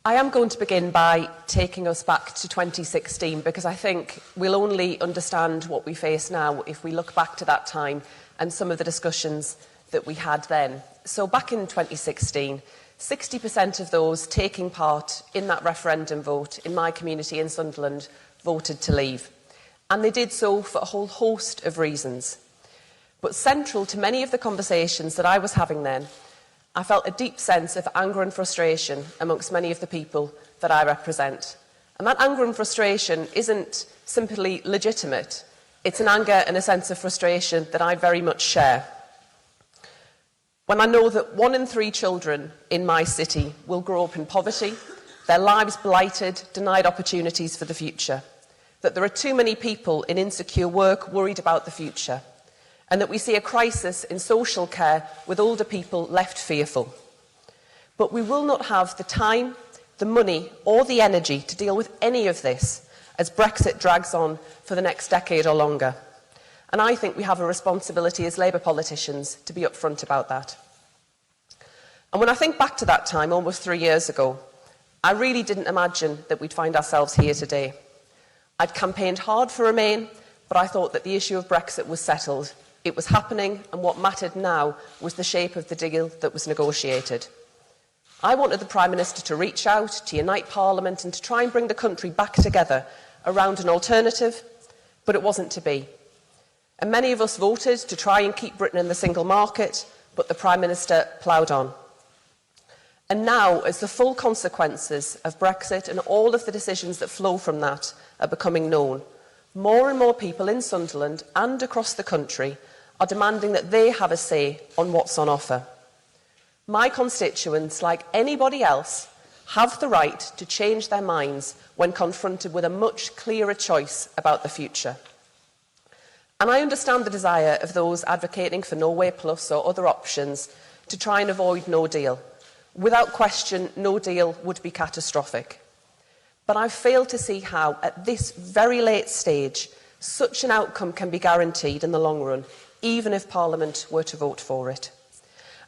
I am going to begin by taking us back to 2016 because I think we'll only understand what we face now if we look back to that time and some of the discussions that we had then. So back in 2016, 60% of those taking part in that referendum vote in my community in Sunderland voted to leave. And they did so for a whole host of reasons. But central to many of the conversations that I was having then, I felt a deep sense of anger and frustration amongst many of the people that I represent. And that anger and frustration isn't simply legitimate. It's an anger and a sense of frustration that I very much share. When I know that 1 in 3 children in my city will grow up in poverty, their lives blighted, denied opportunities for the future, that there are too many people in insecure work worried about the future, and that we see a crisis in social care with older people left fearful. But we will not have the time, the money or the energy to deal with any of this as Brexit drags on for the next decade or longer. And I think we have a responsibility as Labour politicians to be upfront about that. And when I think back to that time, almost 3 years ago, I really didn't imagine that we'd find ourselves here today. I'd campaigned hard for Remain, but I thought that the issue of Brexit was settled. It was happening, and what mattered now was the shape of the deal that was negotiated. I wanted the Prime Minister to reach out, to unite Parliament, and to try and bring the country back together around an alternative, but it wasn't to be. And many of us voted to try and keep Britain in the single market, but the Prime Minister ploughed on. And now, as the full consequences of Brexit and all of the decisions that flow from that are becoming known, more and more people in Sunderland and across the country are demanding that they have a say on what's on offer. My constituents, like anybody else, have the right to change their minds when confronted with a much clearer choice about the future. And I understand the desire of those advocating for No Way Plus or other options to try and avoid no deal. Without question, no deal would be catastrophic. But I fail to see how, at this very late stage, such an outcome can be guaranteed in the long run, even if Parliament were to vote for it.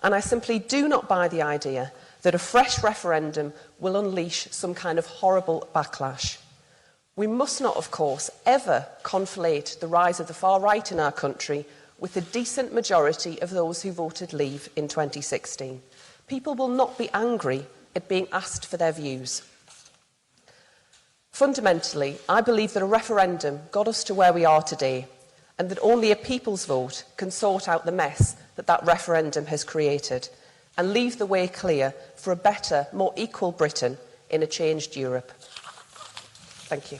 And I simply do not buy the idea that a fresh referendum will unleash some kind of horrible backlash. We must not, of course, ever conflate the rise of the far right in our country with the decent majority of those who voted leave in 2016. People will not be angry at being asked for their views. Fundamentally, I believe that a referendum got us to where we are today, and that only a people's vote can sort out the mess that that referendum has created and leave the way clear for a better, more equal Britain in a changed Europe. Thank you.